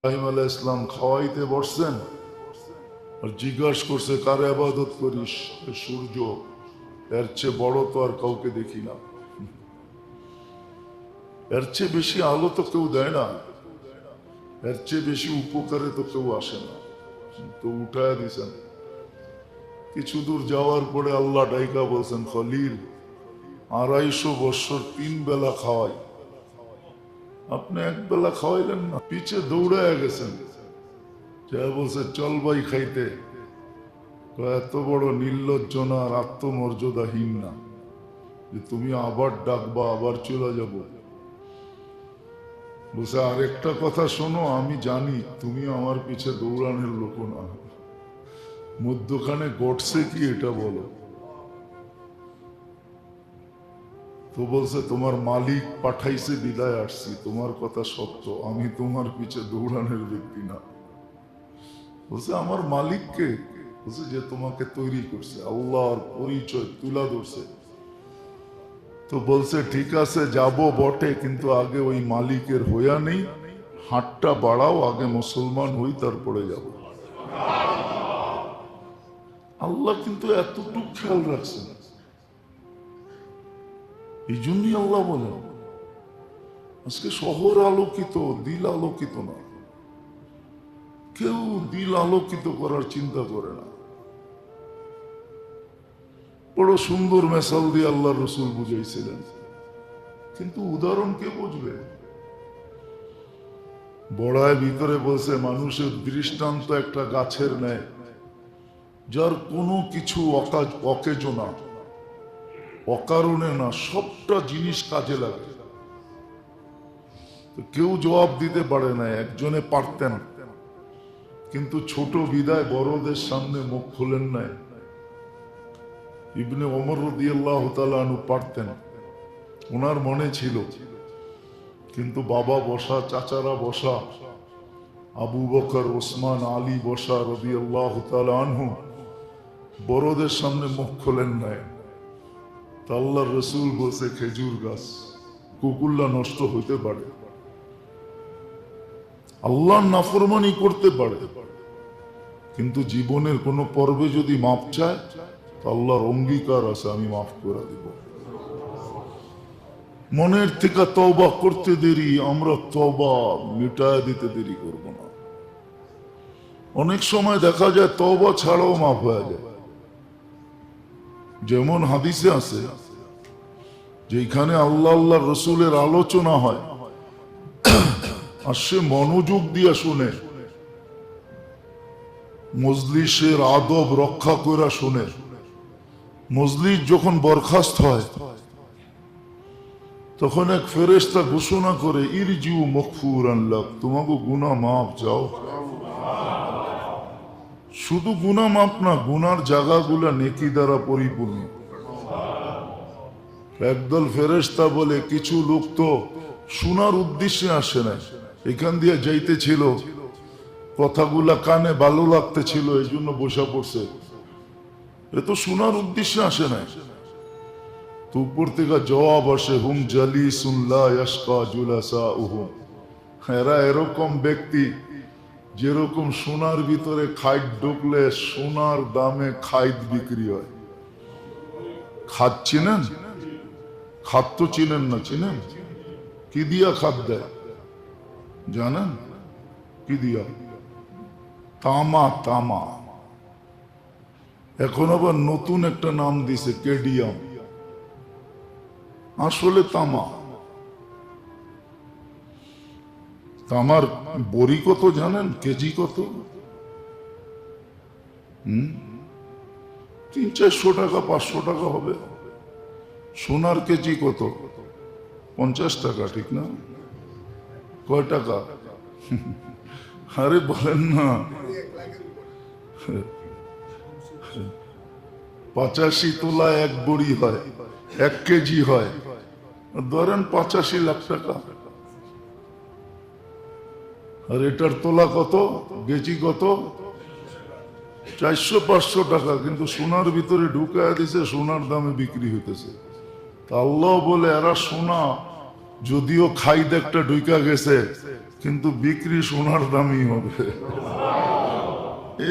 ইব্রাহিম আলাইহিস সালাম খাওয়াইতে বসছেন আর জিজ্ঞাসা করছে কারে ইবাদত করিস? সূর্য, এর চেয়ে বড় তো আর কাউকে দেখি না, এর চেয়ে বেশি আলো তো কেউ দেয় না, এর চেয়ে বেশি উপকারে তো কেউ আসে না। তো উঠায় দিছেন। কিছু দূর যাওয়ার পরে আল্লাহ ডাইকা বলছেন, খলিল 250 বছর 3 বেলা খাওয়াই, আপনি এক বেলা খাওয়াইলেন না। পিছে দৌড়ায় গেছেন, যা বলছে চল ভাই খাইতে। তো এত বড় নির্লজ্জ না আর আত্মমর্যাদাহীন না যে তুমি আবার ডাকবা আবার চলে যাব। বলছে আরেকটা কথা শোনো, আমি জানি তুমি আমার পিছে দৌড়ানোর লোক না, মধ্যখানে ঘটছে কি এটা বলো। তো বলছে তোমার মালিক পাঠাইছে বিদায় আসছি, তোমার কথা সত্য, আমি তোমার পিছে দৌড়ানোর ব্যক্তি না। বলছে আমার মালিককে? বলছে যে তোমাকে তৈরি করছে, আল্লাহর পরিচয় তুলা ধরছে। তো বলছে ঠিক আছে যাব বটে, কিন্তু আগে ওই মালিকের হইয়া নেই, হাতটা বাড়াও, আগে মুসলমান হই তারপরে যাব। আল্লাহ কিন্তু এতটুকু খেয়াল রাখছেন। এই জন্যই আল্লাহ বলেন আজকে শহর আলোকিত, দিল আলোকিত না। কেউ দিল আলোকিত করার চিন্তা করে না। বড় সুন্দর মেসাল দিয়ে আল্লাহ রসুল বুঝাইছিলেন, কিন্তু উদাহরণ কে বুঝবে? বড়ায় ভিতরে বলছে মানুষের দৃষ্টান্ত একটা গাছের ন্যায়, যার কোনো কিছু অকেজো না, অকারণে না, সবটা জিনিস কাজে লাগে। তো কেউ জবাব দিতে পারে না, একজনে পারতেন, কিন্তু ছোট বিদায় বড়দের সামনে মুখ খুলেন নাই। ইবনে ওমর রাদিয়াল্লাহু তাআলা আনহু পারতেন, ওনার মনে ছিল, কিন্তু বাবা বসা, চাচারা বসা, আবু বকর, ওসমান, আলী বসা রাদিয়াল্লাহু তাআলা আনহু, বড়দের সামনে মুখ খোলেন নাই। তা আল্লাহর রাসূল বলছে খেজুর গাছ কুকুল্লা নষ্ট হইতে পারে, আল্লাহর নাফরমানি করতে পারে, কিন্তু জীবনের কোন পর্বে যদি মাপ চায়, আল্লাহর অঙ্গীকার আছে আমি মাফ করে দিব। মনের থেকে তওবা করতে দেরি, আমরা তওবা মিটায় দিতে দেরি করব না। অনেক সময় দেখা যায় তওবা ছাড়াও মাফ হয়ে যায়। যেমন হাদিসে আছে, যেখানে আল্লাহ আল্লাহ রসুলের আলোচনা হয় আর সে মনোযোগ দিয়ে শুনে, মজলিসের আদব রক্ষা করে শুনে, মজলিস যখন বরখাস্ত হয় তখন এক ফেরেশতা ঘোষণা করে ইরজিউ মাগফুরান লাক, তোমাকে গুনাহ মাফ যাও। শুধু গুনাহ মাফ না, গুনার জায়গাগুলা নেকি দ্বারা পরিপূর্ণ। একদল ফেরেশতা বলে কিছু লোক তো শোনার উদ্দেশ্যে আসে না, এখান দিয়ে যাইতেছিল, কথাগুলা কানে ভালো লাগতেছিল, এই জন্য বসা পড়ছে, এ তো শোনার উদ্দেশ্যে আসে না। তো উপর থেকে জবাব আসে, হুম জালিসুন লা ইয়াশকা জুলাসাউহুম, এরা এরকম ব্যক্তি যেরকম সোনার ভিতরে খাইট ঢুকলে সোনার দামে খাইট বিক্রি হয়। খাদ চিনেন? খাদ তো চিনেন না, চিনেন? কি দিয়া খাদ দেয় জানেন? কি দিয়া? তামা। তামা। এখন আবার নতুন একটা নাম দিছে কেডিয়াম, আসলে তামা। তামার বড়ি কত জানেন? কেজি কত? 300-400 টাকা, 500 টাকা হবে। সোনার কেজি কত? 50 টাকা, ঠিক না? কয় টাকা? আরে বলেন না, 85 তোলা এক বড়ি হয়, 1 কেজি হয়, ধরেন 85 লাখ টাকা। আর এটার তোলা কত, কেজি কত? 400-500 টাকা, কিন্তু সোনার ভিতরে ঢুকায় দিছে, সোনার দামে বিক্রি হইতেছে। তা আল্লাহ বলে এরা সোনা যদিও খাইদ একটা ঢুকা গেছে, কিন্তু বিক্রি সোনার দামই হবে।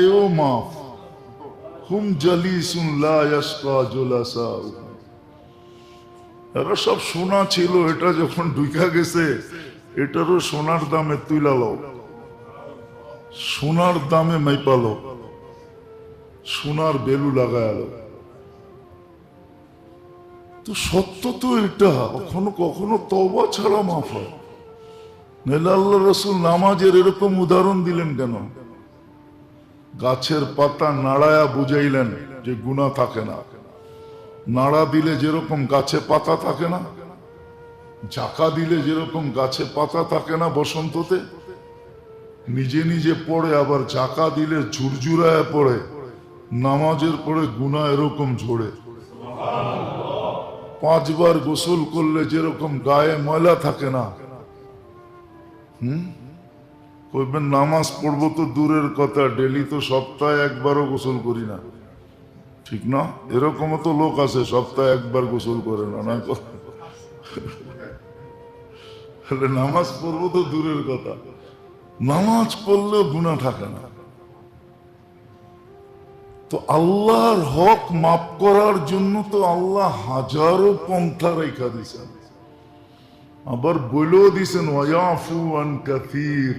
এও মাফ। হুম জালিসুন লা ইয়াশকা জুলাসা। এরা সব সোনা ছিল, এটা যখন ঢুকা গেছে এটারও সোনার দামে তুইলালো, সোনার দামে মাইপালো, সোনার বেলু লাগায়ালো। তো সত্য তো এটা, কখনো কখনো তওবা ছাড়া মাফ হয়। নাহলে আল্লাহ রাসূল নামাজের এরকম উদাহরণ দিলেন কেন? গাছের পাতা নাড়ায়া বুঝাইলেন যে গুনাহ থাকে না। নাড়া দিলে যেরকম গাছে পাতা থাকে না, ঝাঁকা দিলে যেরকম গাছে পাতা থাকে না বসন্ততে, নিজে নিজে পড়ে আবার ঝাঁকা দিলে ঝুরঝুরায় পড়ে, নামাজের পরে গুনাহ এরকম ঝরে। 5 বার গোসল করলে যেরকম গায়ে ময়লা থাকে না, কইবেন নামাজ পড়বো তো দূরের কথা, ডেলি তো সপ্তাহে একবারও গোসল করি না, ঠিক না? এরকমও তো লোক আছে সপ্তাহে একবার গোসল করে না, না? নামাজ পড়বো তো দূরের কথা, নামাজ পড়লেও গুনাহ থাকে না। তো আল্লাহর হক মাফ করার জন্য তো আল্লাহ হাজারো পন্থা রেখা দিয়েছেন, আবার বলেও দিয়েছেন ওয়ায়াফু আন কাসীর,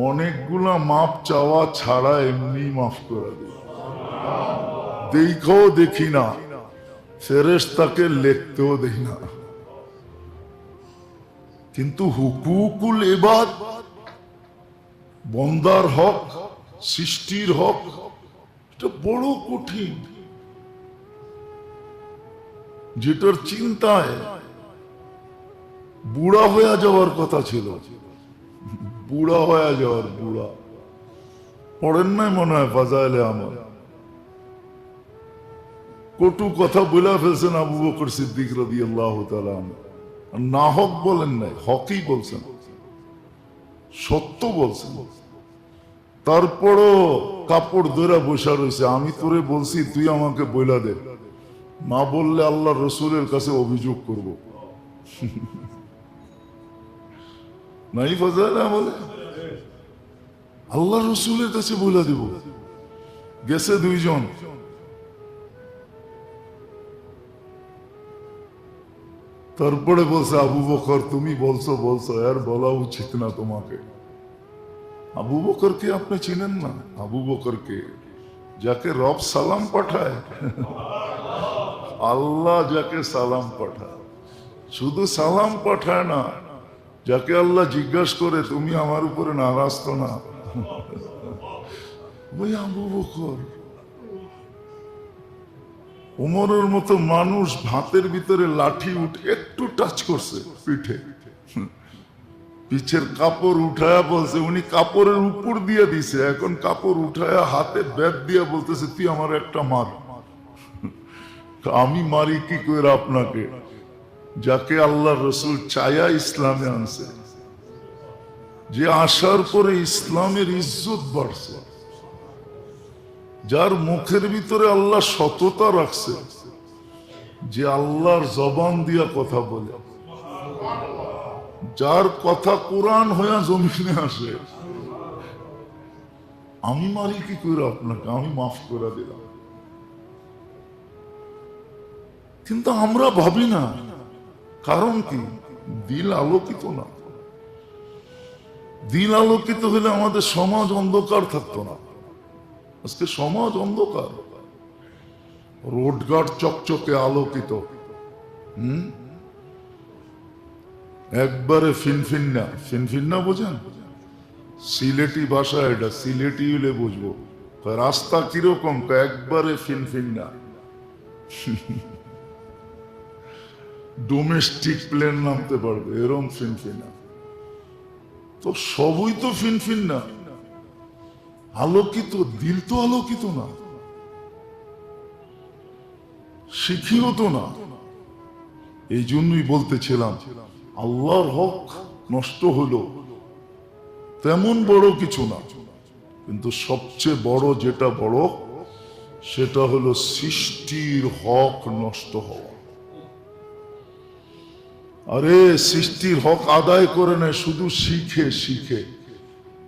অনেকগুলা মাপ চাওয়া ছাড়া এমনি মাফ করে দেয়। দেখো দেখি না, ফেরেশতাকে লিখতেও দেই না, কিন্তু হুকুকুল ইবাদ, বন্দার হক, সৃষ্টির হক, এটা বড় কঠিন, যেটার চিন্তায় বুড়া হয়ে যাওয়ার কথা ছিল। বুড়া হয়ে যাওয়ার, বুড়া পড়েন নাই মনে হয় ফাজাইলে আমার, কটু কথা বলে ফেলছেন আবু বকর সিদ্দিক রাদিয়াল্লাহু তাআলা আনহু। না হক বলেন নাই, হকই বলছেন, সত্য বলছেন। তারপরও কাপড় ধরে বসা রয়েছে, আমি তোরে বলছি তুই আমাকে বইলা দে, না বললে আল্লাহ রসুলের কাছে অভিযোগ করব। নাই ফাজাইলে বলে আল্লাহ রসুলের কাছে বইলা দিব। গেছে 2 জন, তারপরে বলছে আবু বকর তুমি বলছো আর বলা উচিত না তোমাকে। আবু বকরকে আপনি চিনেন না? আবু বকরকে যাকে রব সালাম পাঠায়, আল্লাহ যাকে সালাম পাঠায়, শুধু সালাম পাঠায় না, যাকে আল্লাহ জিজ্ঞাসা করে তুমি আমার উপরে নারাজ তো না, ওই আবু বকর। ওমরের মতো মানুষ ভাতের ভিতরে লাঠি উঠে একটু টাচ করছে পিঠে, পিছের কাপড় উঠায়া বলছে, উনি কাপড়ের উপর দিয়ে দিছে, এখন কাপড় উঠায়া হাতে ব্যাট দিয়ে বলতেছে তুই আমার একটা মার। আমি মারি কি করে আপনাকে, যাকে আল্লাহ রসুল চায়া ইসলামে আনছে, যে আসার পরে ইসলামের ইজ্জত বাড়ছে, যার মুখের ভিতরে আল্লাহ সততা রাখছে, যে আল্লাহর জবান দিয়া কথা বলে, যার কথা কোরআন হইয়া জমিনে আসে। আমি মারি কি করে আপনাকে, আমি মাফ করে দিলাম। কিন্তু আমরা ভাবি না, কারণ কি? দিল আলোকিত না। দিল আলোকিত হলে আমাদের সমাজ অন্ধকার থাকতো না। আজকে সমাজ অন্ধকার, রোডঘাট চকচকে আলোকিত, একবারে ফিনফিন্না। ফিনফিন্না বোঝেন? সিলেটি ভাষা এটা, সিলেটি হলে বুঝবো। রাস্তা কিরকম? একবারে ফিনফিন্না, ডোমেস্টিক প্লেন নামতে পারবে এরম ফিনফিন্না। তো সবই তো ফিনফিন্না, আলোকিত। দিল তো আলোকিত না, শিখিও তো না। এই জন্যই বলতেছিলাম, আল্লাহর হক নষ্ট হলো তেমন বড় কিছু না, কিন্তু সবচেয়ে বড় যেটা বড় সেটা হলো সৃষ্টির হক নষ্ট হওয়া। আরে সৃষ্টির হক আদায় করে নেয়, শুধু শিখে শিখে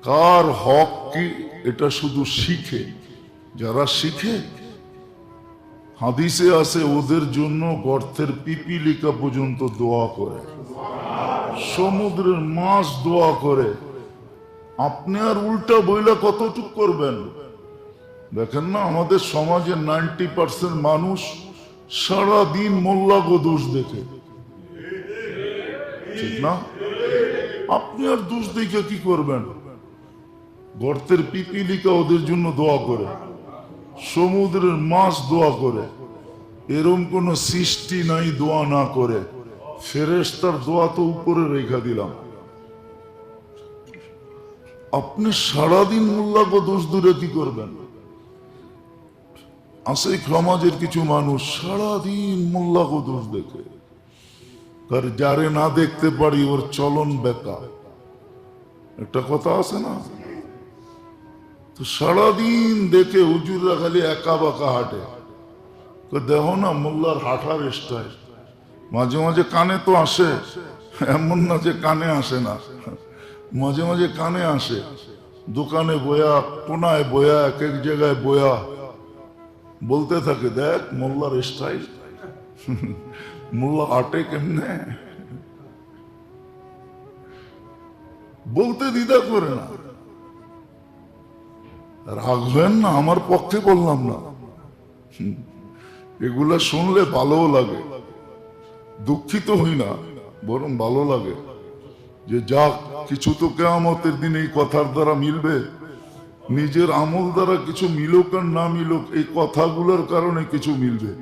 কার হক কি এটা শুধু শিখে। যারা শিখে, হাদিসে আছে ওদের জন্য গর্তের পিপিলিকা পর্যন্ত দোয়া করে, সমুদ্রের মাছ দোয়া করে। আপনি আর উল্টা বইলা কতটুক করবেন? দেখেন না আমাদের সমাজে 90% মানুষ সারাদিন মোল্লাগো দোষ দেখে, ঠিক না? আপনি আর দোষ দেখে কি করবেন? গর্তের পিপিলিকা ওদের জন্য দোয়া করে, সমুদ্রের মাছ দোয়া করে। এরম কোন সৃষ্টি নাই দোয়া না করে। ফেরেশতার দোয়া তো উপরে রেখা দিলাম। আপনি সারাদিন মোল্লাগো দোষ দূরে কি করবেন? আছে সমাজের কিছু মানুষ সারাদিন মোল্লাগো দোষ দেখে, আর যারে না দেখতে পারি ওর চলন বেকা, একটা কথা আছে না? তো সারাদিন দেখে হুজুররা খালি একা বাঁকা হাঁটে। তো দেখো না মোল্লার হাঁটার স্টাইল, মাঝে মাঝে কানে তো আসে, এমন না যে কানে আসে না, মাঝে মাঝে কানে আসে। দোকানে বয়া, কোনায় বয়া, এক এক জায়গায় বয়া বলতে থাকে, দেখ মোল্লার স্টাইল, মোল্লা হাঁটে কেমনে, বলতে দ্বিধা করে না। রাখবেন না, আমার পক্ষে বললাম না। এগুলা শুনলে ভালোও লাগে, দুঃখিত হই না, বরং ভালো লাগে যে যাক কিছু তো কিয়ামতের দিন এই কথার দ্বারা মিলবে। নিজের আমল দ্বারা কিছু মিলুক আর না মিলুক, এই কথাগুলোর কারণে কিছু মিলবে।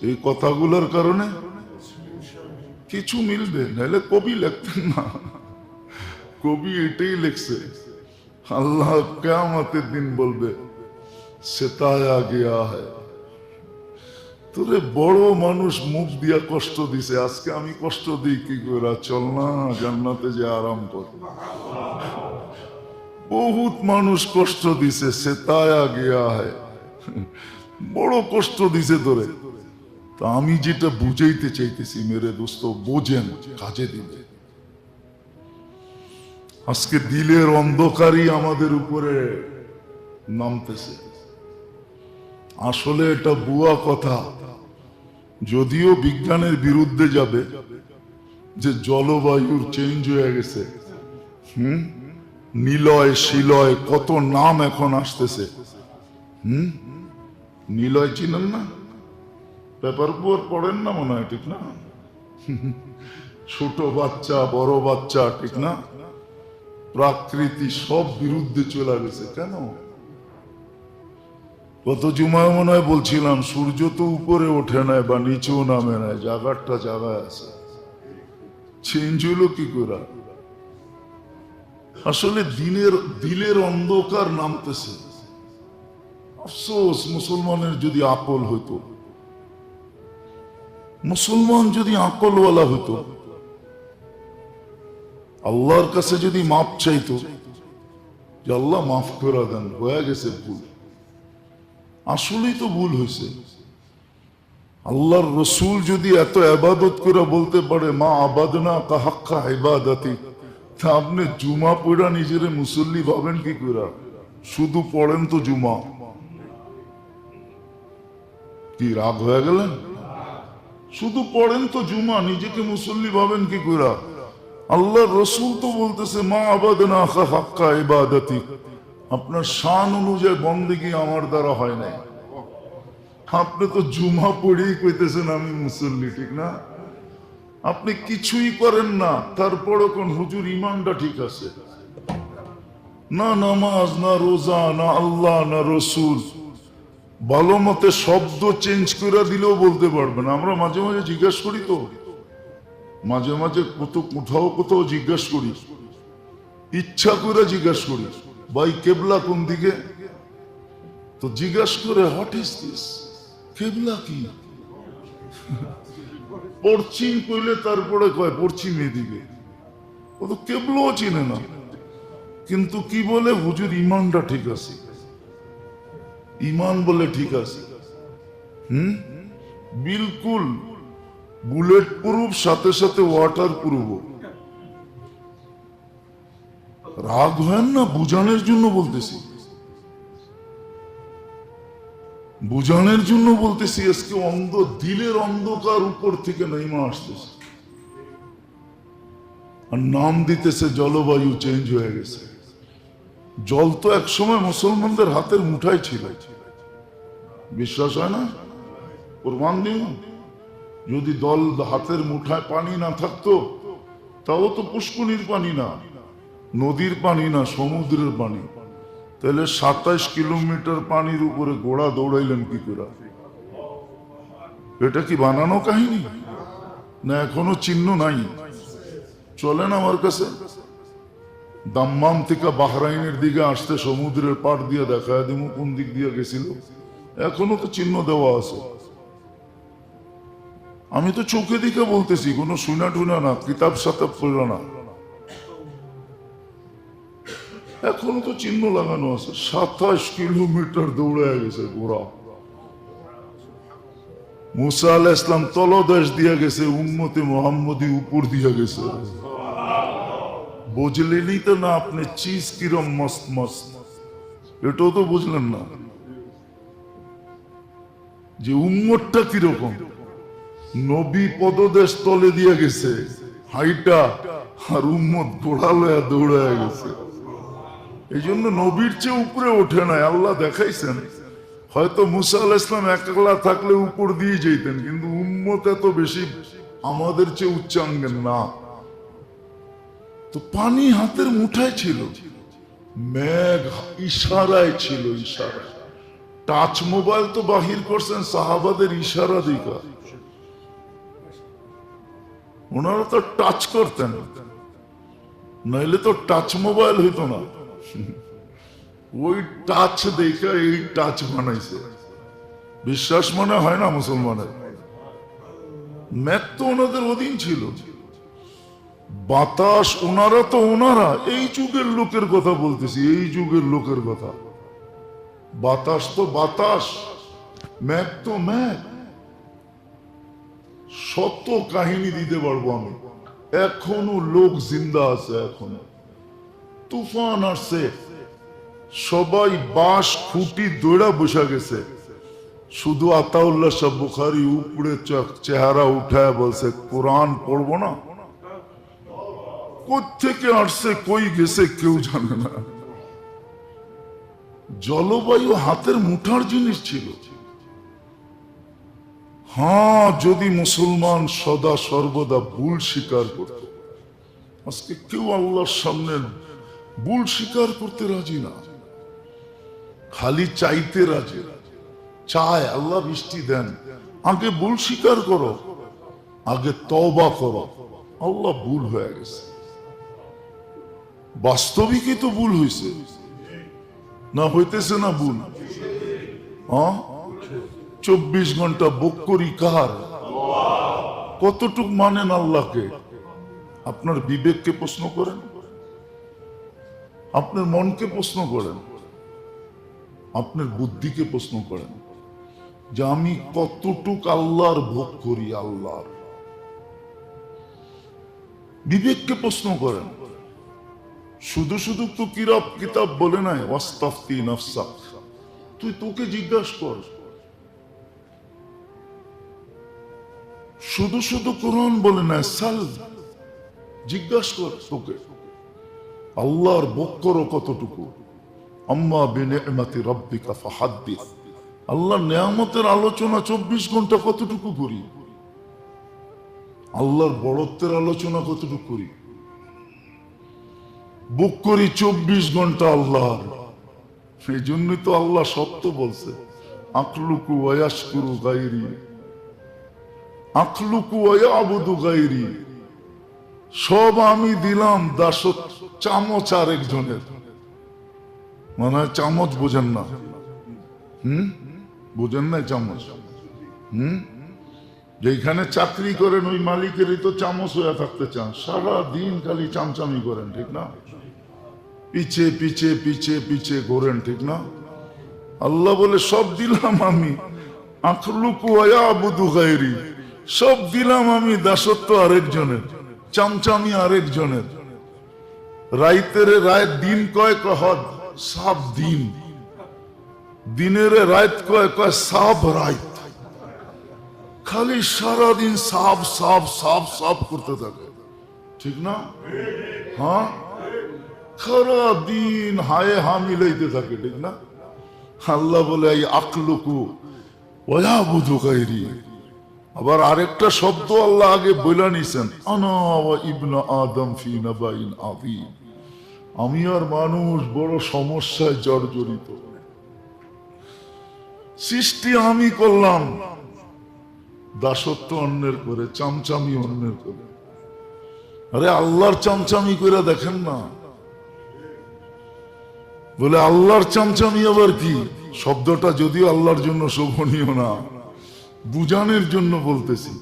এই কথাগুলোর কারণে কিছু মিলবে, নাহলে কবি লিখতেন না। কবি এটাই লিখছে, আল্লাহ কিয়ামতের দিন বলবে সেতায়া গিয়া হ্যায়। তোরে বড় মানুষ মুখ দিয়া কষ্ট দিছে, আজকে আমি কষ্ট দিই কি করে? চল না জান্নাতে যে আরাম কর। বহুত মানুষ কষ্ট দিছে, সেতায়া গিয়া হ্যায়, বড় কষ্ট দিছে তোরে। তা আমি যেটা বুঝাইতে চাইতেছি মেরে দোস্ত, বোঝেন, কাজে দিবে। আজকে দিলের অন্ধকারই আমাদের উপরে নামতেছে। আসলে এটা বুয়া কথা, যদিও বিজ্ঞানের বিরুদ্ধে যাবে যে জলবায়ুর চেঞ্জ হয়ে গেছে। নিলয় শিলয় কত নাম এখন আসতেছে। নিলয় চিনেন না? পেপার পড়েন না মনে হয়, ঠিক না? ছোট বাচ্চা বড় বাচ্চা, ঠিক না? প্রকৃতি সব বিরুদ্ধে চলে গেছে। কেন? গত জুমায় মনে হয় বলছিলাম, সূর্য তো উপরে ওঠে নাই বা নিচেও নামে নাই, জায়গাটা জায়গায় আছে। চেঞ্জ হলো কি করে? আসলে দিলের অন্ধকার নামতেছে। আফসোস, মুসলমানের যদি আকল হইতো, মুসলমান যদি আকলওয়ালা হইতো, আল্লাহর কাছে যদি মাপ চাইতো যে আল্লাহ মাফ করে দেন, হয়ে গেছে ভুল, আসলেই তো ভুল হয়েছে। আল্লাহর রসুল যদি এত ইবাদত করে বলতে পারে মা আবাদনা কা হাক্কা ইবাদাতি, তা আপনি জুমা পড়া নিজের মুসল্লি ভাবেন কি করে? শুধু পড়েন তো জুমা, কি রাগ হয়ে গেলেন? শুধু পড়েন তো জুমা, নিজেকে মুসল্লি ভাবেন কি করে? আল্লাহর রসুল তো বলতেছে মা আবাদনা কা হাক্কা ইবাদাতি, আপনার শান অনুযায়ী বন্দেগী আমার দ্বারা হয় নাই। আপনি তো জুমা পড়েই কইতেছেন আমি মুসল্লি, ঠিক না? আপনি কিছুই করেন না, তারপরে কোন হুজুর ইমানটা ঠিক আছে না? নামাজ না, রোজা না, আল্লাহ না রসুল, ভালো মতে শব্দ চেঞ্জ করে দিলেও বলতে পারবেন। আমরা মাঝে মাঝে জিজ্ঞাসা করি তো, মাঝে মাঝে কোথাও কোথাও জিজ্ঞাসা করি, ইচ্ছা করে জিজ্ঞাসা করি, ভাই কেবলা কোন দিকে? তো জিজ্ঞাসা করে হোয়াট ইজ দিস, কেবলা কি? পশ্চিম কইলে তারপরে কয় পশ্চিম এদিকে। ও তো কেবলাও চিনে না, কিন্তু কি বলে হুজুর ইমানটা ঠিক আছে, ইমান বলে ঠিক আছে। বিলকুল বুলেট প্রুফ, সাথে সাথে ওয়াটার প্রুফ। রাগ হয় না, বুঝানোর জন্য বলতেছি, বুঝানোর জন্য বলতেছি। আজকে দিলের অন্ধকার উপর থেকে নেমে আসতেছে, আর নাম দিতেছে জলবায়ু চেঞ্জ হয়ে গেছে। জল তো একসময় মুসলমানদের হাতের মুঠায় ছিল, বিশ্বাস হয় না? প্রমাণ দিন। যদি হাতের মুঠায় পানি না থাকতো, তাও তো পুষ্করিণীর পানি না, নদীর পানি না, সমুদ্রের পানি। তাহলে 27 কিলোমিটার পানির উপরে ঘোড়া দৌড়াইলেন কি করে? এটা কি বানানো কাহিনী না এখনো চিহ্ন নাই? চলেন আমার কাছে, দাম্মাম থেকে বাহরাইনের দিকে আসতে সমুদ্রের পাড় দিয়ে দেখা দিব কোন দিক দিয়ে গেছিল। এখনো তো চিহ্ন দেওয়া আছে। আমি তো চোখে দিকে বলতেছি, কোনো শুনা টুনা না, কিতাব সাতাব পড়ল না। এখনো তো চিহ্ন লাগানো আছে। 27 কিলোমিটার দৌড়ে গেছে ঘোড়া। মুসা আলাইহিস সালাম তলদেশ দিয়ে গেছে, উম্মতে মুহাম্মদী উপর দিয়ে গেছে। বুঝলেনই তো না আপনি চিজ কিরম মস্ত মস্ত, এটাও তো বুঝলেন না যে উম্মতটা কিরকম। নবী পদদেশ তলে দিয়ে গেছে হাইটা, আর উম্মত ঘোড়া লয়া দৌড়ায় গেছে। এই জন্য নবীর চেয়ে উপরে ওঠে নাই। আল্লাহ দেখাইছেন, হয়তো মুসা আলাইহিস সালাম একলা থাকলে উপর দিয়ে যেতেন, কিন্তু উম্মত এত বেশি আমাদের চেয়ে উচ্চাঙ্গের না। তো পানি হাতের মুঠায় ছিল, মেঘ ইশারায় ছিল, ইশারায়। টাচ মোবাইল তো বাহির করছেন সাহাবাদের ইশারা দিকা। ওনারা তো টাচ করতেন, নাইলে তো টাচ মোবাইল হইতো না। ওই টাচ দেখে এই টাচ বানাইছে। বিশ্বাস মনে হয় না মুসলমানের? মেঘ তো ওনাদের অধীন ছিল, বাতাস ওনারা তো ওনারা। এই যুগের লোকের কথা বলতেছি, এই যুগের লোকের কথা। বাতাস তো বাতাস, মেঘ তো মেঘ। শত কাহিনী দিতে পারবো আমি, এখনো লোক জিন্দা আছে। এখনো তুফান আসছে, সবাই বাঁশ খুঁটি দৌড়া বসে গেছে। শুধু আতাউল্লাহ শাহ বুখারী উপরে চেহারা উঠায় বলছে, কোরআন পড়বো না। কোত্থেকে আসছে, কই গেছে কেউ জানে না। জলবায়ু হাতের মুঠার জিনিস ছিল। হ্যাঁ, যদি মুসলমান সদা সর্বদা ভুল স্বীকার করত। আজকে কেউ আল্লাহর সামনে ভুল স্বীকার করতে রাজি না, খালি চাইতে রাজি। চায় আল্লাহ বৃষ্টি দেন, আগে ভুল স্বীকার করো, আগে তওবা করো। আল্লাহ ভুল হয়ে গেছে, বাস্তবিকই তো ভুল হয়েছে না, হইতেছে না ভুল? 24 ঘন্টা বুক করি কার? কতটুক মানেন আল্লাহকে? আপনার বিবেককে প্রশ্ন করেন, আপনার মনকে প্রশ্ন করেন, আপনার বুদ্ধিকে প্রশ্ন করেন যে আমি কতটুক আল্লাহর ভোগ করি। আল্লাহর বিবেককে প্রশ্ন করেন। শুধু শুধু তো কিতাব বলে নাই ওয়াস্তাফতি নাফসাক, তুই তোকে জিজ্ঞাসা কর। শুধু শুধু কোরআন বলে নাই, সাল জিজ্ঞাসা কর তোকে, আল্লাহর ভোগ করো কতটুকু। আম্মা বিনিআমাতি রাব্বিকা ফাহাদ্দিস, আল্লাহর নিয়ামতের আলোচনা 24 ঘন্টা কতটুকু করি? আল্লাহর বড়ত্বের আলোচনা কতটুকু করি? বুক করি 24 ঘন্টা আল্লাহর। এই জন্যই তো আল্লাহ সত্য বলছে, আখলুকু ওয়ায়াশকুরু গায়রি, আখলুকু ওয়ায়াবুদু গায়রি। সব আমি দিলাম, দাসত চামচ আর একজনের। মানে চামচ বোঝেন না? বোঝেন না চামচ? যেখানে চাকরি করেন ওই মালিকেরই তো চামচ হয়ে থাকতে চান, সারা দিন খালি চামচামি করেন, ঠিক না? পিছে পিছে পিছে পিছে ঘোরেন, ঠিক না? আল্লাহ বলে সব দিলাম আমি, আখলুকু ওয়ায়াবুদু গায়রি, সব দিলাম আমি, দাসত্ব আরেকজনের, চামচামি আরেকজনের। রাইতের রায় দিন কয় কহদ সাব দিন, দিনের রাত কয় কয় সাব রাত। খালি সারাদিন সাব সাব সাব সাব করতে থাকে, ঠিক না? হ্যাঁ, সারা দিন হায় হা মিলাইতে থাকে, ঠিক না? আল্লাহ বলে এই আকলুকু ওয়া বুধু গায়রি। আবার আরেকটা শব্দ আল্লাহ আগে বলে নিছেন, আনা ওয়া ইবনু আদম ফি নাবাইন আযীম। আমি আর মানুষ বড় সমস্যায় জর্জরিত। সৃষ্টি আমি করলাম, দাসত্ব অন্যের করে, চামচামি অন্যের করে। আরে আল্লাহর চামচামি করে দেখেন না। বলে আল্লাহর চামচামি আবার কি? শব্দটা যদিও আল্লাহর জন্য শোভনীয় না, বুঝানোর জন্য বলতেছি।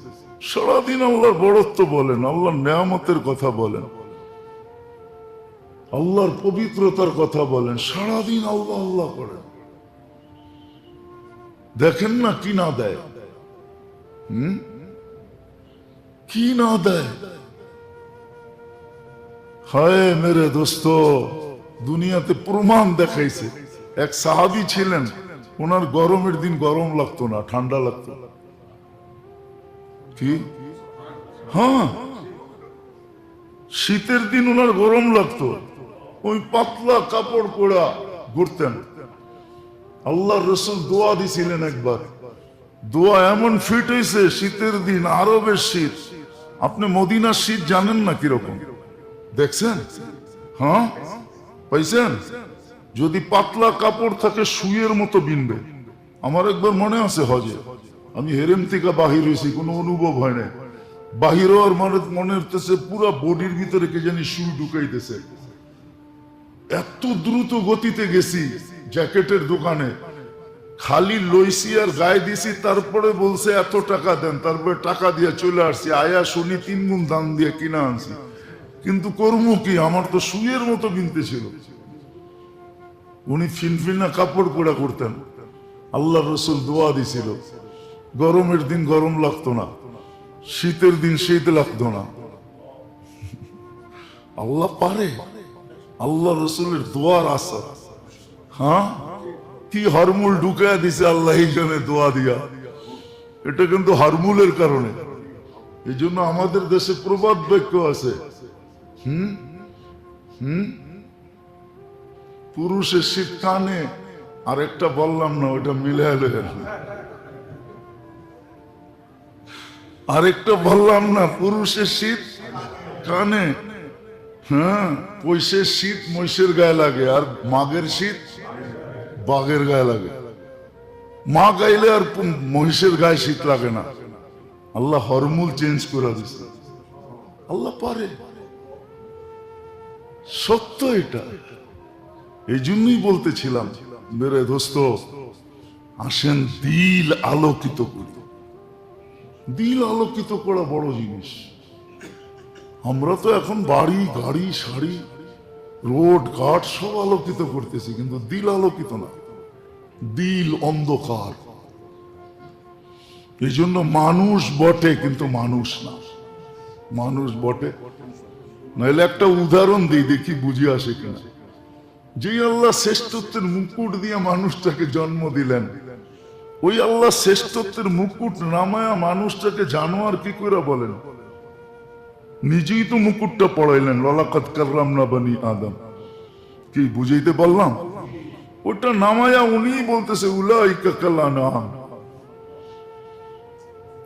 সারাদিন আল্লাহর বড়ত্ব বলেন, আল্লাহর নেয়ামতের কথা বলেন, আল্লাহর পবিত্রতার কথা বলেন, সারাদিন আল্লাহ আল্লাহ করেন। দেখেন না কি না দেয়, কি না দেয়। হায় মেরে দোস্ত, দুনিয়াতে প্রমাণ দেখাইছে। এক সাহাবী ছিলেন, ওনার গরমের দিন গরম লাগতো না, ঠান্ডা লাগতো। কি? হ্যাঁ, শীতের দিন ওনার গরম লাগতো, ওই পাতলা কাপড় পরা ঘুরতেন। আল্লাহর রাসূল দোয়া দিছিলেন একবার, দোয়া এমন ফিট হয়েছে, শীতের দিন আরবের শীত। আপনি মদিনার শীত জানেন না কিরকম, দেখছেন? হ্যাঁ, পাইছেন? যদি পাতলা কাপড় থাকে শুয়ের মতো বিনবে। আমার একবার মনে আছে হজে আমি হেরেম থেকে বাহির হয়েছি, কোনো অনুভব হয় না। বাহির হওয়ার মনে হতেছে পুরো বডির ভিতরে কে জানি শুই ঢুকাইতেছে। এত দ্রুত গতিতে গেছি জ্যাকেটের দোকানে, খালি লইছি আর গায়ে দিছি, তারপরে বলছে এত টাকা দেন, তারপরে টাকা দিয়ে চলে আসছি। আয়া শুনি 3 গুণ দাম দিয়ে কিনা আনছি, কিন্তু কর্ম কি, আমার তো শুয়ের মতো বিনতে ছিল। উনি ফিনফিনা কাপড় পরা করতেন। আল্লাহ রসুল দোয়া দিছিল, গরমের দিন গরম লাগতো না, শীতের দিন শীত লাগতো না। আল্লাহ পারে, আল্লাহ রসুলের দোয়ার আসা। হ্যাঁ, কি হরমুল ঢুকায় দিছে আল্লাহ এই জন্য দোয়া দিয়া। এটা কিন্তু হরমুলের কারণে। এই জন্য আমাদের দেশে প্রবাদ বাক্য আছে, পুরুষের শীত কানে, আর একটা বললাম না, ওটা মিলে আরেকটা বললাম না, পুরুষের শীত কানে। হ্যাঁ, পয়সের শীত মহিষের গায়ে লাগে, আর মাগের শীত বাঘের গায়ে লাগে। মা গাইলে আর মহিষের গায়ে শীত লাগে না। আল্লাহ হরমুল চেঞ্জ করে দিচ্ছে। আল্লাহ পারে, সত্য এটা। এই জন্যই বলতেছিলাম মেরে দোস্ত, আসেন দিল আলোকিত করি। দিল আলোকিত করা বড় জিনিস। আমরা তো এখন বাড়ি গাড়ি শাড়ি রোড ঘাট সব আলোকিত করতেছি, কিন্তু দিল আলোকিত না, দিল অন্ধকার। এই জন্য মানুষ বটে কিন্তু মানুষ না, মানুষ বটে। নাহলে একটা উদাহরণ দিই, দেখি বুঝে আসে কিনা। যে আল্লাহ শ্রেষ্ঠত্বের মুকুট দিয়ে মানুষটাকে জন্ম দিলেন, ওই আল্লাহ শ্রেষ্ঠত্বের মুকুট নামায়া মানুষটাকে জানোয়ার কি করে বলেন? নিজেই তো মুকুটটা পড়াইলেন, লাকাদ কাররামনা বানি আদম। কি বুঝাইতে পারলাম? ওটা নামায়া উনি বলতেছে উলাইকা কাল আনআম।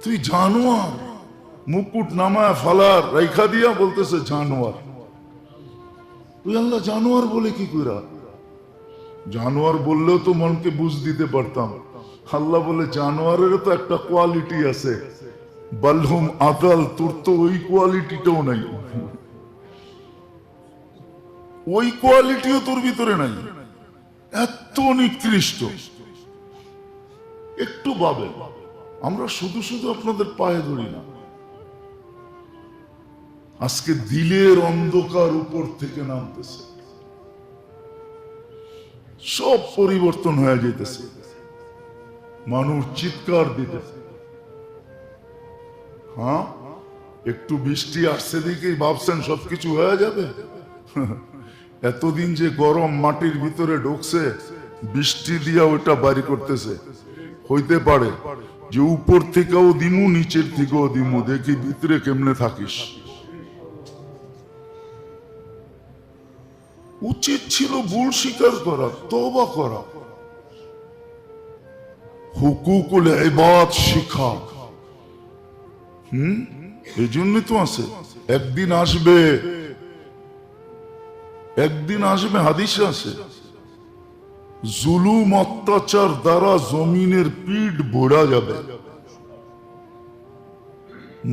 তুই জানোয়ার, মুকুট নামায়া ফালার রাইখা দিয়া বলতেছে জানোয়ার। তুই আল্লাহ জানোয়ার বলে কি কইরা? জানোয়ার বললেও তো মনকে বুঝ দিতে পারতাম। আল্লাহ বলে জানোয়ারের তো একটা কোয়ালিটি আছে, বালহুম আদাল, তোর তো ওই কোয়ালিটিটাও নাই, ওই কোয়ালিটিও তোর ভিতরে নাই, এত নিকৃষ্ট। একটু ভাবেন, আমরা শুধু শুধু আপনাদের পায়ে ধরি না, আজকে দিলের অন্ধকার উপর থেকে নামতেছে, সব পরিবর্তন হয়ে যেতেছে। মানুষ চিৎকার দিতেছে, হ্যাঁ, একটু বৃষ্টি আসছে দেখেই ভাবছেন সবকিছু হয়ে যাবে? এতদিন যে গরম মাটির ভিতরে ঢুকছে, বৃষ্টি দিয়া ওইটা বাড়ি করতেছে। হইতে পারে যে উপর থেকেও দিমু, নিচের থেকেও দিমু, দেখি ভিতরে কেমনে থাকিস। উচিত ছিল ভুল স্বীকার করা, তওবা করা, হুকুকুল ইবাদ শিখা। এই জন্যই তো আছে। একদিন আসবে, একদিন আসবে, হাদিসে আছে, জুলুম অত্যাচার দ্বারা জমিনের পিঠ ভরা যাবে।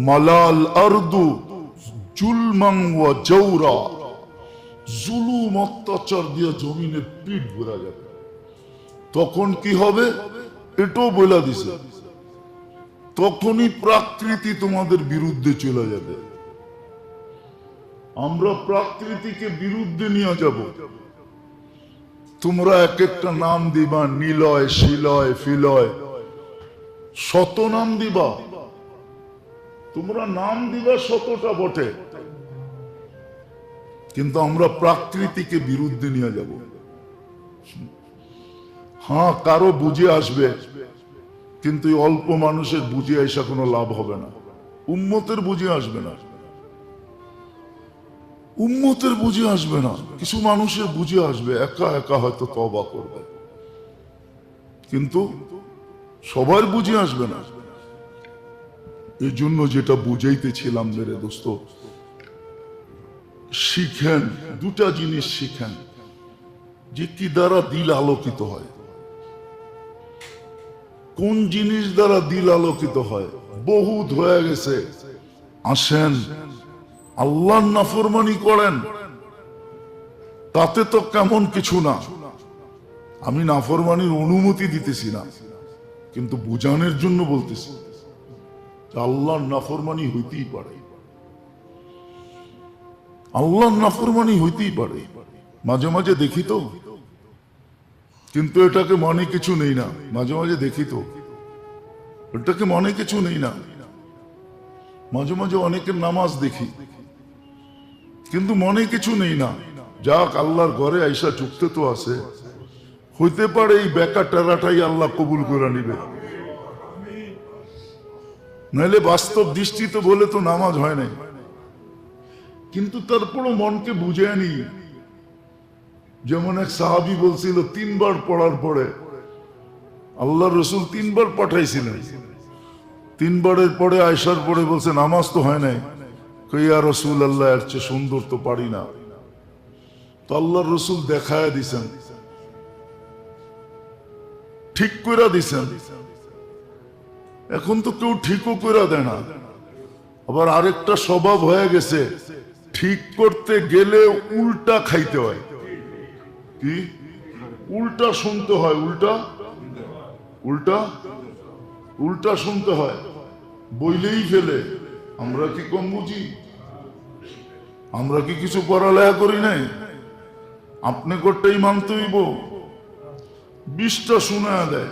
মালাল আরদু জুলমান ওয়া জাওরা, জুলুম অত্যাচার দিয়ে জমিনের পিঠ ভরা যাবে। তখন কি হবে এটাও বলে দিছে, তখনই প্রকৃতি তোমাদের বিরুদ্ধে চলে যাবে। আমরা প্রকৃতিকে বিরুদ্ধে নিয়ে যাব। তোমরা এক একটা নাম দিবা, নিলয়, শিলয়, ফিলয়, শত নাম দিবা। তোমরা নাম দিবা শতটা বটে, কিন্তু আমরা প্রকৃতিকে বিরুদ্ধে নিয়ে যাব। হ্যাঁ, কারো বুঝে আসবে, কিন্তু অল্প মানুষের বুঝে আসা কোনো লাভ হবে না। উম্মতের বুঝে আসবে না, উম্মতের বুঝে আসবে না। কিছু মানুষের বুঝে আসবে, একা একা হয়তো তওবা করবে, কিন্তু সবার বুঝে আসবে না। এই জন্য যেটা বুঝাইতেছিলাম মেরে দোস্ত, শিখেন, দুটা জিনিস শিখেন, যে কি দ্বারা দিল আলোকিত হয়। কোন জিনিস দ্বারা দিল আলোকিত হয়? বহুত হয়ে গেছে। আসেন আল্লাহর নাফরমানি করেন, তাতে তো কেমন কিছু না। আমি নাফরমানির অনুমতি দিতেছি না, কিন্তু বুঝানোর জন্য বলতেছি আল্লাহর নাফরমানি হইতেই পারে, আল্লাহর নাফরমানি হইতেই পারে। মাঝে মাঝে দেখি তো, কিন্তু এটাকে মনে কিছু নেই না। মাঝে মাঝে দেখি তো, এটাকে মনে কিছু নেই না। মাঝে মাঝে অনেকের নামাজ দেখি, কিন্তু মনে কিছু নেই না। যাক, আল্লাহর ঘরে আইসা চুক্তে তো আছে, হইতে পারে এই বেকা টেরাটাই আল্লাহ কবুল করে নিবে, নাহলে বাস্তব দৃষ্টিতে বলে তো নামাজ হয় নাই। কিন্তু তারপরও মনকে বুঝে আনি। যেমন এক সাহাবী বলছিল, 3 বার পড়ার পরে আল্লাহ রসুল 3 বার পাঠাইছিলেন। 3 বারের পরে আয়সার পরে বলছে নামাজ তো হয় নাই। ইয়া রসুল আল্লাহ, এর চেয়ে সুন্দর তো পারি না। তো আল্লাহ রসুল দেখায় দিছেন, ঠিক করে দিছেন। এখন তো কেউ ঠিকও করে দেয় না। আবার আরেকটা স্বভাব হয়ে গেছে, ঠিক করতে গেলে উল্টা খাইতে হয়। কি উল্টা শুনতে হয়? উল্টা উল্টা উল্টা শুনতে হয়, বইলেই ফেলে। আমরা কি কম বুঝি? আমরা কি কিছু পড়ালেখা করি নাই? আপনি করতেই মানতে হইব। 20টা শোনা দেয়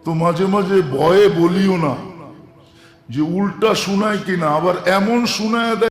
তো মাঝে মাঝে ভয়ে বলিও না যে উল্টা শোনায় কিনা, আবার এমন শোনায় দেয়